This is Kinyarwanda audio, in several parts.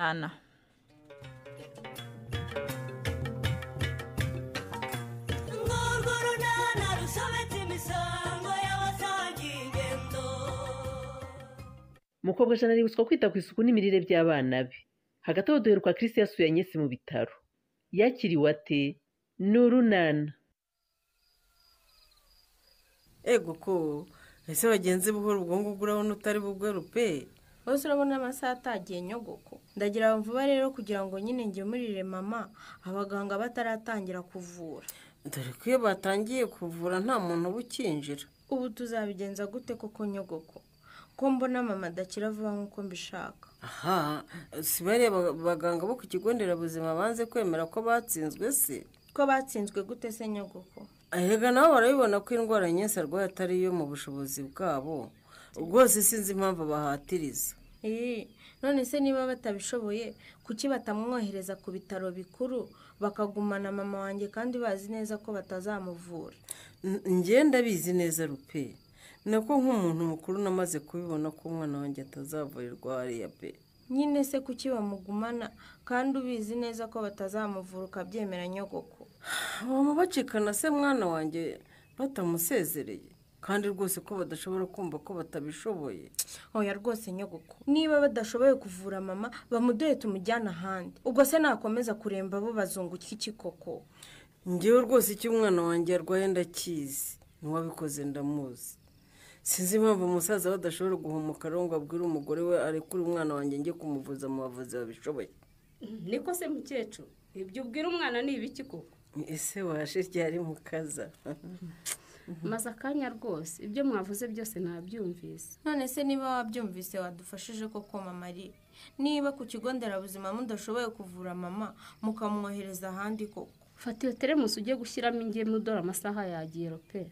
Nana. Mukobwa Jana aributswa kwita ku isuku n'imirire by'abana be. Hagati aho duheruka Chris yasuye Agnes mu bitaro. Yakiriwe ate? Nurunana. Ego ko ese bagenzi buhoro ubwo ngubwo urabona utari bugwe rupe. Bose urabona amasaha atagiye nyogoko. Ndagira vuba rero kugira ngo nyine ngemurire mama abaganga bataratangira kuvura. Dore ko iyo batangiye kuvura nta muntu ubukinjira. Ubu tuzabigenza gute koko nyogoko? Ko mbona mama adakira vuba nkuko mbishaka. Aha, si bari abaganga bo ku kigo nderabuzima banze kwemera ko batsinzwe se? Ko batsinzwe gute se nyogoko? Ahega nabo barabibona ko indwara nyinshi arwaye atari yo mu bushobozi bwabo. Rwose sinzi impamvu bahatiriza. None se niba batabishoboye kuki batamwohereza ku bitaro bikuru bakagumana mama wanjye kandi bazi neza ko batazamuvura? Ngenda bizi neza rupe. Nako nk'umuntu mukuru namaze kubibona ko umwana wanjye atazavurirwa hariya pe. Nyine se kuki bamugumana kandi ubizi neza ko batazamuvura ukabyemera nyogoko? Bamubacikana se mwana wanjye batamusezereye kandi rwose ko badashobora kumva ko batabishoboye. Oya rwose nyogoko, niba badashoboye kuvura mama bamuduhe tumujyana ahandi. Ubwo se nakomeza kuremba bo bazunguka iki koko? Ngewe rwose icyo umwana wanjye arwaye ndakizi, n'uwabikoze ndamuzi. Sinzi impamvu umusaza badashobora guhumuka ngo abwire umugore we arekure umwana wanjye ngiye kumuvuza mu bavuzi babishoboye. Niko se mukecuru, ibyo ubwira umwana ni ibiki koko? Ese washe ryari mukaza? Maze akanya rwose ibyo mwavuze byose nabyumvise. None se niba wabyumvise wadufashije koko mama ari? Niba ku kigo nderabuzima mudashoboye kuvura mama mukamwohereza ahandi koko. Fata iyo teremusi ujye gushyiramo ingemu dore amasaha yagiye rope.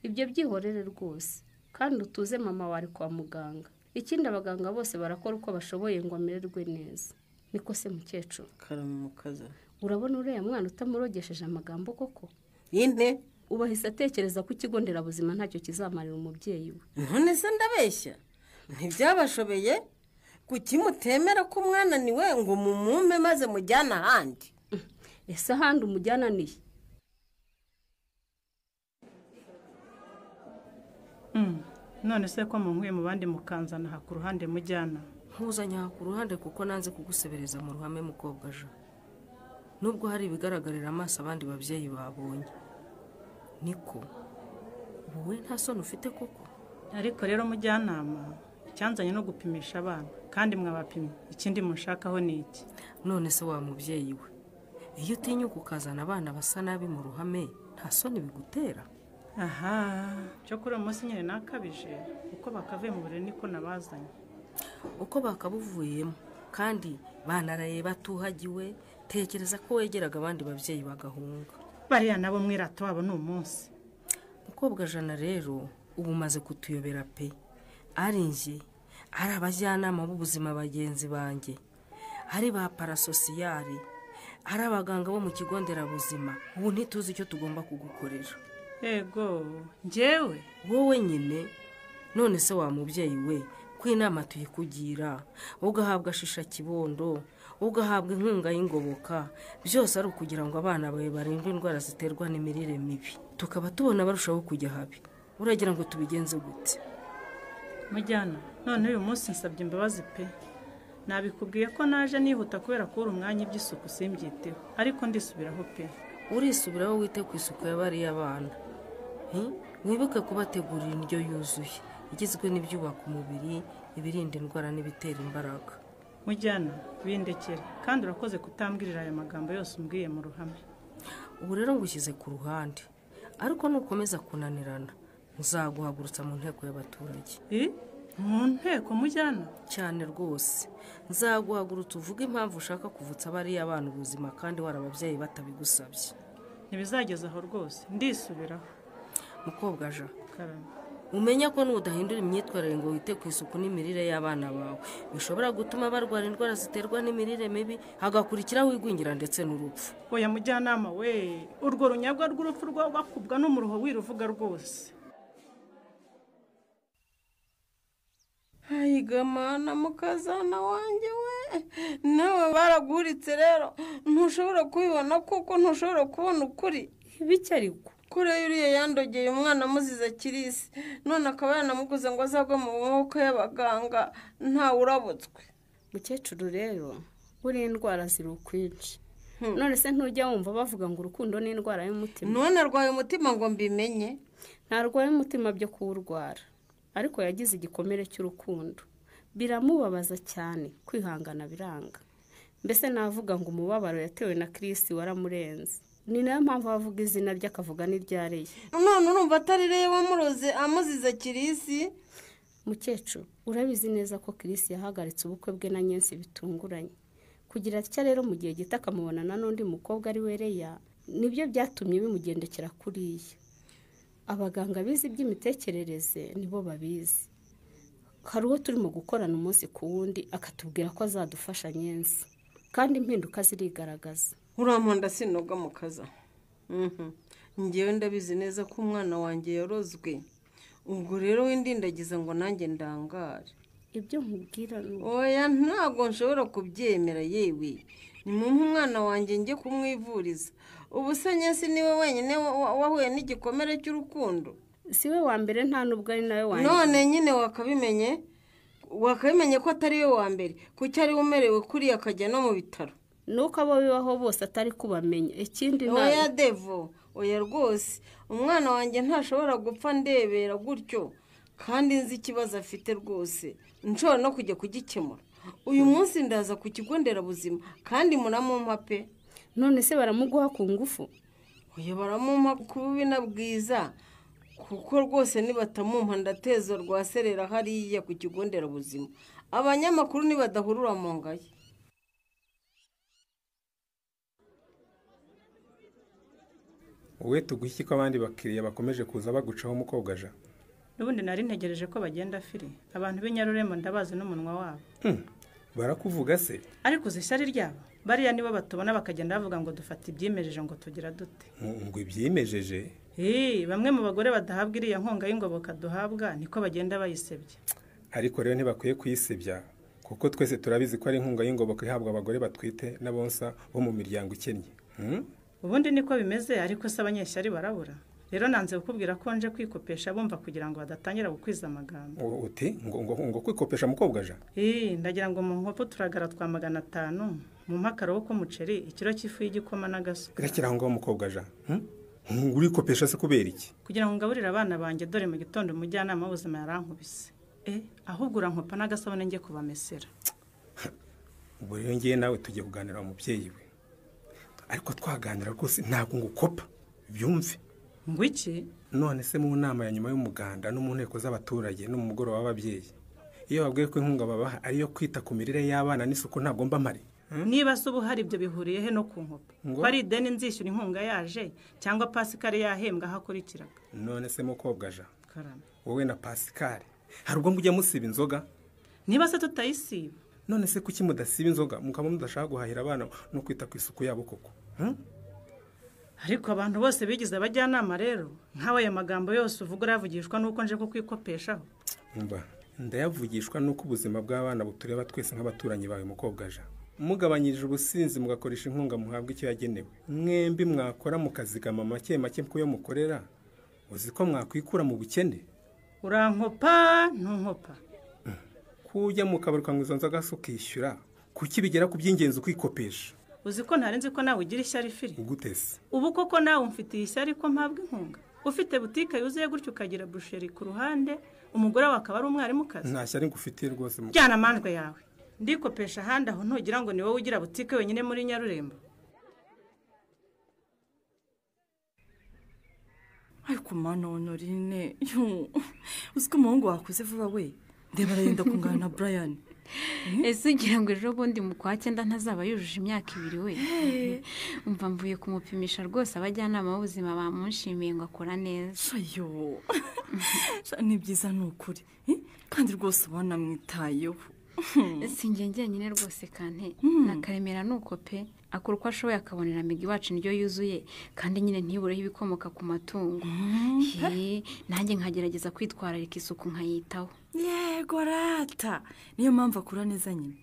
Ibyo byihorere rwose kandi utuze mama wari kwa muganga. Ikindi abaganga bose barakora uko bashoboye ngo amererwe neza. Niko se mukecuru? Karame mukaza. Urabona uriya mwana utamurogesheje amagambo koko? Ine ubahise atekereza ko ikigo nderabuzima ntacyo kizamarira umubyeyi we. None se ndabeshya? Ntibyabashobeye kuki mutemera ko umwana niwe ngo mumume maze mujyana ahandi? Ese ahandi umujyana nihe? None se ko munkuye mu bandi mukanzana ha ku ruhande mujyana? Nkuzanye ha ku ruhande kuko nanze kugusebereza mu ruhame mukobwa je. Nubwo hari ibigaragarira amaso abandi babyeyi babonye. Niko wowe nta soni ufite koko? Ariko rero mujyanama cyanzanye no gupimisha abana kandi mwabapimye ikindi munshakaho ni iki? None se wa mubyeyi we, iyo utinyuka ukazana abana basa nabi mu ruhame nta soni bigutera? Aha, cyo kuri umunsi nyine nakabije uko bakavuye mu burere niko nabazanye. Uko bakabuvuyemo kandi banaraye batuhagiwe, tekereza ko wegeraga abandi babyeyi bagahunga. Bariya nabo mwirato wabo ni umunsi. Mukobwa Jana rero ubu maze kutuyobera pe. Ari nje ari abajyanama b'ubuzima bagenzi banjye, ari ba parasosiyari, ari abaganga bo mu kigo nderabuzima. Ubu ntituzi icyo tugomba kugukorera. Ego njyewe wowe nyine. None se wa mubyeyi we ko inama tuyikugira ugahabwa shisha kibondo ugahabwa inkunga y'ingoboka byose ari ukugira ngo abana bawe barindwe indwara ziterwa n'imirire mibi, tukaba tubona barushaho kujya habi. Uragira ngo tubigenze gute? Mujyana none uyu munsi nsabye imbabazi pe. Nabikubwiye ko naje nihuta kubera ko uri umwanya iby'isuku simbyiteho, ariko ndisubiraho pe. Urisubiraho wite ku isuku y'abari abana. Wibuke kubategurira indyo yuzuye igizwe n'ibyubaka umubiri, ibirinda indwara n'ibitera imbaraga. Mujyana bindekere kandi urakoze kutambwirira aya magambo yose umbwiye mu ruhame. Ubu rero ngushyize ku ruhande, ariko nukomeza kunanirana nzaguhagurutsa mu nteko y'abaturage. Mu nteko mujyana? Cyane rwose nzaguhagurutsa uvuga impamvu ushaka kuvutsa bariya abana ubuzima kandi warababyeyi batabigusabye. Ntibizageza aho rwose ndisubiraho. Mukobwa Ja, Karame, umenya ko n'udahindura imyitwarire ngo wite ku isuku n'imirire y'abana bawe bishobora gutuma barwara indwara ziterwa n'imirire mibi hagakurikiraho igwingira ndetse n'urupfu. Oya mujyanama we, urwo runyagwa rw'urupfu rwo bakubwa n'umuruho wiruvuga rwose. ayigamana mukazana wanjye we nawe baraguhuritse rero ntushobora kubibona kuko ntushobora kubona ukuri ibiki ariko kure uriya yandogeye umwana amuziza kirisi none akaba yanamuguze ngo azagwe mu maboko y'abaganga ntawe urabutswe. mukecuru rero buriya indwara ziri ukwinshi none se ntujya wumva bavuga ngo urukundo ni indwara y'umutima? none arwaye umutima ngo mbimenye? ntarwaye umutima byo kuwurwara ariko yagize igikomere cy'urukundo biramubabaza cyane kwihangana biranga. mbese navuga ngo umubabaro yatewe na Chris waramurenze ni nayo mpamvu bavuga izina rye akavuga n'iryareye. none urumva atari reye wamuroze amuziza kirisi? mukecuru urabizi neza ko Chris yahagaritse ubukwe bwe na Nyensi bitunguranye kugira atya rero mu gihe gito akamubonana n'undi mukobwa ari we Leya nibyo byatumye bimugendekera kuriya. abaganga bize iby'imitekerereze nibo babizi. hari uwo turimo gukorana umunsi ku wundi akatubwira ko azadufasha Nyensi kandi impinduka zirigaragaza. uramponda sinoga mukaza. ngewe ndabizi neza ko umwana wanjye yarozwe ubwo rero windindagiza ngo nanjye ndangare. ibyo nkubwira oya ntabwo nshobora kubyemera yewe ni mumpe umwana wanjye njye kumwivuriza. ubu se Nyensi niwe wenyine wahuye n'igikomere cy'urukundo? si we wa mbere nta nubwo ari nawe wanjye. none nyine wakabimenye ko atari we wa mbere kuki ari umerewe kuriya akajya no mu bitaro? nuko abo bibaho bose atari kubamenya. ikindi oya devo oya rwose umwana wanjye ntashobora gupfa ndebera gutyo kandi nzi ikibazo afite rwose nshobora no kujya kugikemura. uyu munsi ndaza ku kigo nderabuzima kandi muramumpa pe. none se baramuguha ku ngufu? oya baramumpa ku bubi na bwiza kuko rwose nibatamumpa ndateza rwa serera hariya ku kigo nderabuzima. abanyamakuru nibadahurura mu ngaye. wowe tuguhe iki ko abandi bakiriya bakomeje kuza bagucaho umukobwa aja? n'ubundi nari ntegereje ko bagenda firi. abantu b'inyarurembo ndabazi n'umunwa wabo. barakuvuga se? ariko uzi ishyari ryabo bariya nibo batubona bakagenda bavuga ngo dufata ibyimejeje ngo tugira dute. ngo ibyimejeje? bamwe mu bagore badahabwa iriya nkunga y'ingoboka duhabwa niko bagenda bayisebya. ariko rero ntibakwiye kuyisebya kuko twese turabizi ko ari inkunga y'ingoboka ihabwa abagore batwite n'abonsa bo mu miryango ikennye. ubundi niko bimeze ariko se abanyeshyari barabura. rero nanze kukubwira ko nje kwikopesha bumva kugira ngo badatangira gukwiza amagambo. uti ngo kwikopesha mukobwa aja? ndagira ngo mu nkopo turagara twa 500 mu mpakaro wo k'umuceri ikiro cy'ifu y'igikoma n'agasuka. irakira ngo umukobwa aja urikopesha se kubera iki? kugira ngo ngaburire abana banjye dore mu gitondo umujyanama w'ubuzima yarankubise. ahubwo urankopa n'agasabune njye kubamesera. ubwo rero ngiye nawe tugiye kuganira umubyeyi we ariko twaganira rwose ntabwo ngukopa byumve. ngo iki? none se mu nama ya nyuma y'umuganda no mu nteko z'abaturage no mu mugoroba w'ababyeyi iyo babwiye ko inkunga babaha ariyo kwita ku mirire y'abana n'isuku ntabwo mba mpari? niba se ubu hari ibyo bihuriye he no ku nkopa? ko ari ideni nzishyura inkunga yaje cyangwa Pasikari yahembwa hakurikiraga? none se mukobwa aja karame wowe na Pasikari hari ubwo mujya musiba inzoga? niba se tutayisiba none se kuki mudasiba inzoga mukaba mudashaka guhahira abana no kwita ku isuku yabo koko? ariko abantu bose bigize abajyanama rero nkawe ayo magambo yose uvuga uravugishwa nuko nje kukwikopeshaho? ndayavugishwa nuko ubuzima bw'abana butureba twese nk'abaturanyi bawe mukobwa aja. mugabanyirije ubusinzi mugakoresha inkunga muhabwa icyo yagenewe mwembi mwakora mukazigama make make kuyo mukorera uzi ko mwakwikura mu bukene. urankopa ntunkopa kujya mukabaruka ngo izo nzoga se ukishyura kuki bigera ku by'ingenzi kwikopesha? uzi ko ntarenze ko nawe ugira ishyari firi. gute se? ubu koko nawe umfitiye ishyari ko mpabwa inkunga ufite butike yuzuye gutyo ukagira busheri ku ruhande umugore wawe akaba ari umwarimukazi? nta shyari ngufitiye rwose. jyana amandwe yawe ndikopesha ahandi aho ntugira ngo ni wowe ugira butike wenyine muri Nyarurembo. ariko mana Honorine uzi ko umuhungu wakuze vuba we ndeba arenda kungana na Brian. ese ugira ngo ejo bundi mu kwa 9 ntazaba yujuje imyaka 2 we? umva mvuye kumupimisha rwose abajyanama b'ubuzima bamunshimiye ngo akora neza. ni byiza ni ukuri kandi rwose banamwitayeho. sinjye njyenyine rwose kante na Karemera nuko pe akora uko ashoboye akabonera Migi wacu indyo yuzuye kandi nyine ntibureho ibikomoka ku matungo. Nanjye nkagerageza kwitwararika isuku nkayitaho. Yego rata niyo mpamvu akura neza nyine.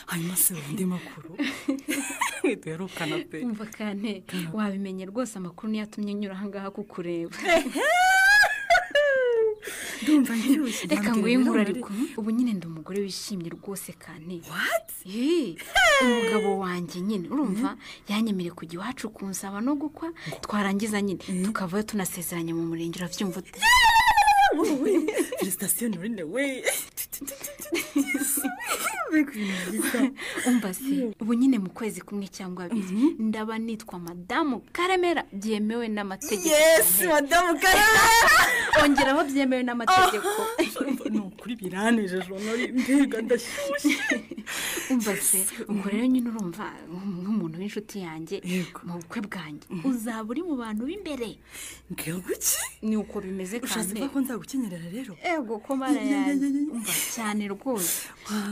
Hanyuma se undi makuru widerukana pe. Umva kante wabimenye rwose amakuru niyo atumye nyura ahangaha kukureba. Ndumva ngirushye. Reka ngo inkuru ariko ubu nyine ndi umugore wishimye rwose kane. What? Umugabo wanjye nyine urumva yanyemereye kujya iwacu kunsaba no gukwa twarangiza nyine tukavayo tunasezeranye mu murenge uravyumva ute? Felicitation Norine we. Umva se ubu nyine mu kwezi kumwe cyangwa abiri ndaba nitwa Madamu Karemera byemewe n'amategeko. Yes, Madamu Karemera. Ongeraho byemewe n'amategeko. No kuri biraneje Jonori mbega ndashyushye. Umva se ubwo rero nyine urumva nk'umuntu w'inshuti yanjye mu bukwe bwanjye uzaba uri mu bantu b'imbere. Ngeguki ni uko bimeze kandi ushaze ko nzagukenyerera rero. Ego ko mara yanjye umva cyane rwose.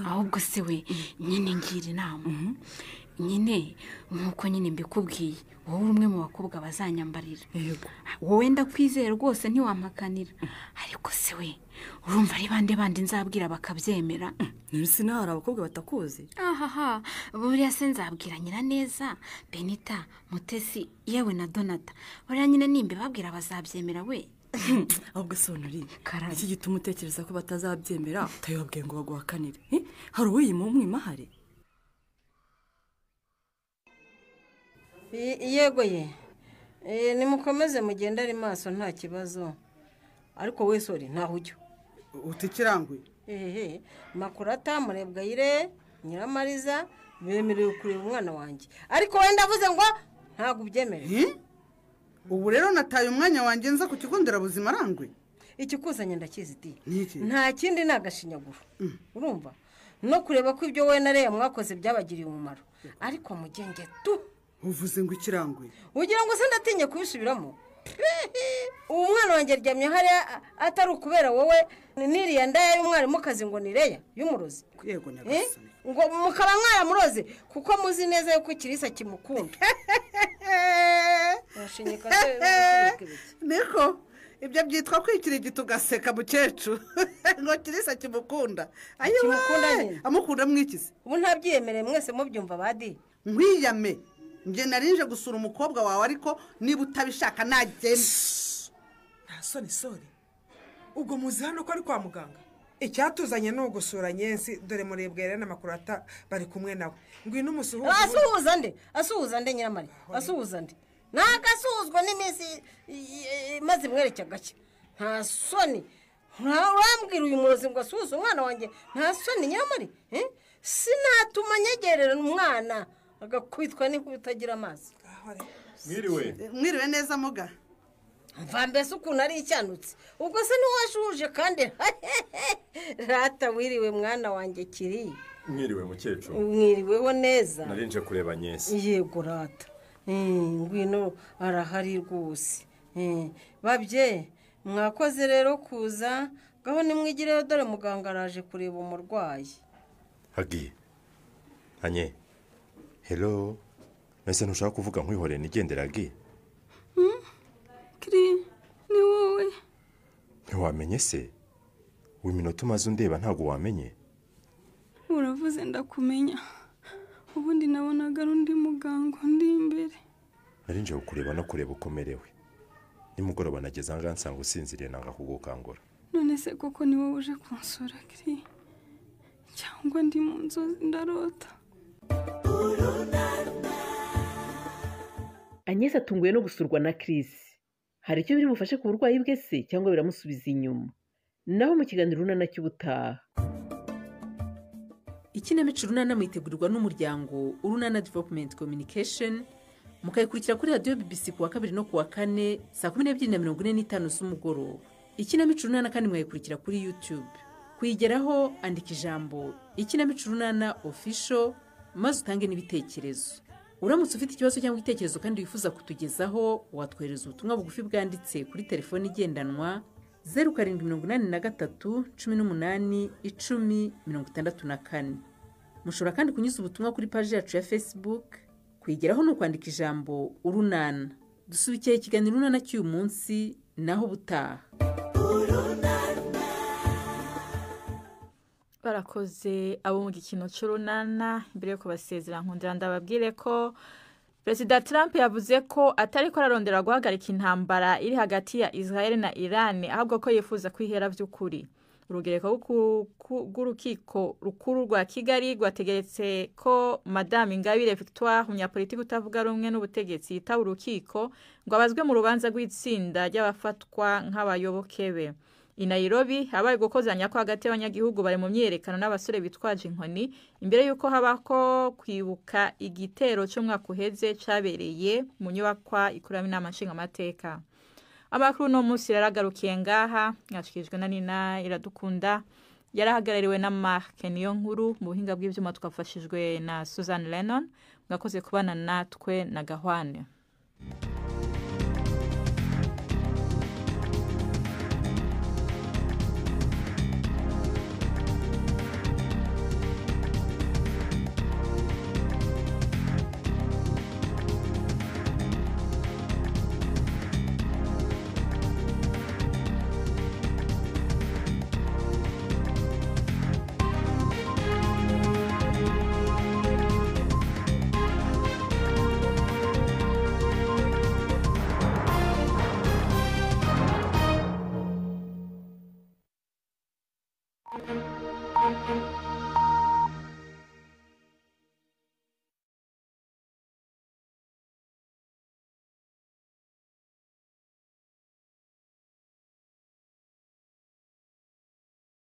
Ahubwo se we nyine ngira inama. Nyine nkuko nyine mbikubwiye wowe umwe mu bakobwa bazanyambarira. Wowe ndakwizeye rwose ntiwampakanira. Ariko se we urumva ari bande nzabwira bakabyemera. Nirisi nahara abakobwa batakuzi. Ahaha buriya se nzabwira Nyiraneza, Benita, Mutesi yewe na Donata. Buriya nyine nimbe babwira bazabyemera we. Ahubwo sonori iki gituma utekereza ko batazabyemera utayobabwiye ngo baguhakanire. Hari uwiyima umwimahare. Yego ye nimukomeze mugenda ari maso nta kibazo ariko we sori ntaho ujya utikirangwe Makurata Murebwayire Nyiramariza bemerewe kureba umwana wanjye ariko wenda avuze ngo ntago ubyemere. Ubu rero nataye umwanya wanjye nza ku kigo nderabuzima Rangwe. Ikikuzanye ndakizi ti nta kindi nagashinyaguro urumva no kureba ko ibyo we nareya mwakoze byabagiriye umumaro ariko mugenge tu uvuze ngo ikirangwe ugira ngo se ndatinye kubisubiramo. Ubu mwana wanjye ryamye hari atari ukubera wowe niriya ndaya y'umwarimu kazi ngo nireya y'umurozi. Yego nyagasani ngo mukaba mwaramuroze kuko muzi neza yuko Kirisa kimukunda. Yashinyika se niko ibyo byitwa kwikirigita ugaseka mukecuru ngo Kirisa kimukunda. Kimukunda amukunda mwikize. Ubu ntabyiyemereye mwese mubyumva badi. Nkwiyame nge narinje gusura umukobwa wawe ariko niba utabishaka nagende. Soni ubwo muzi hano ko ari kwa muganga. Icyatuzanye no gusura Nyensi dore Murebwayire na Makurata bari kumwe nawe. Ngwino umusuhuze. Asuhuza nde Nyiramari asuhuza nde nagasuzwa n'imisi maze mwereke gake nta soni urambwira uyu murozi ngo asuhuze umwana wanjye nta soni Nyiramari sinatuma nyegerera umwana agakwitwa n'ikutagira amazi. Mwiriwe neza muga. Mva mbese ukuntu ari icyanutse ubwo se niwashuje kandi rata wiriwe mwana wanjye kiri. Mwiriwe mukecuru. Mwiriweho neza. Narinje kureba Nyensi. Yego rata ngwino arahari rwose. Babye mwakoze rero kuza gaho nimwigireyo dore muganga araje kureba umurwayi. Hagi Anye hello mese ntushaka kuvuga nkwihoreye nigendera Hagi. Kiri ni wowe. Ntiwamenye se w'iminota umaze undeba ntago wamenye. Uravuze ndakumenya ubundi nabonaga undi muganga undi imbere. Narinje kureba no kureba ukomerewe nimugoroba nageze anga nsanga usinziriye nanga kugukangura. None se koko ni wowe uje kunsura Kiri cyangwa ndi mu nzozi ndarota? Agnes atunguye no gusurwa na Chris. Hari icyo biri bufashe ku burwayi bwe se cyangwa biramusubiza inyuma? Naho mu kiganiro Urunana cy'ubutaha. Ikinamico Urunana mwitegurirwa n'umuryango Urunana Development Communication mukayikurikira kuri radio BBC kuwa 2 no kuwa 4 saa 12:45 z'umugoroba. Ikinamico Urunana kandi mwayikurikira kuri YouTube. Kuyigeraho andika ijambo Ikinamico Urunana Official maze utange n'ibitekerezo. Uramutse ufite ikibazo cyangwa igitekerezo kandi wifuza kutugezaho watwereza ubutumwa bugufi bwanditse kuri telefone igendanwa 0783 18 10 64. mushobora kandi kunyuza ubutumwa kuri paji yacu ya Facebook. kwigeraho ni ukwandika ijambo urunana. dusubikiye ikiganiro urunana cy'uyu munsi naho ubutaha. barakoze abo mu gikino cy'urunana. mbere yo kubasezera nkundira ndababwire ko Perezida Trump yavuze ko atari ko ararondera guhagarika intambara iri hagati ya Israel na Iran, ahubwo ko yifuza kwihera by'ukuri. urugereko rw'urukiko rukuru rwa Kigali rwategeretse ko Madame Ingabire Victoire, umunyapolitiki utavuga rumwe n'ubutegetsi, yitaba urukiko ngo abazwe mu rubanza rw'itsinda ry'abafatwa nk'abayoboke be. I Nairobi habaye gukozanya ko hagati y'abanyagihugu bari mu myerekano n'abasore bitwaje inkoni imbere y'uko habako kwibuka igitero cy'umwaka uheze cyabereye mu nyubakwa ikuramo inama nshingamateka. Amakuru no munsi yaragarukiye ngaha, yashikijwe na Nina Iradukunda, yarahagarariwe na Mark Niyonkuru, mu buhinga bw'ivyuma twafashijwe na Susan Lennon. Mwakoze kubana natwe na Gahwane.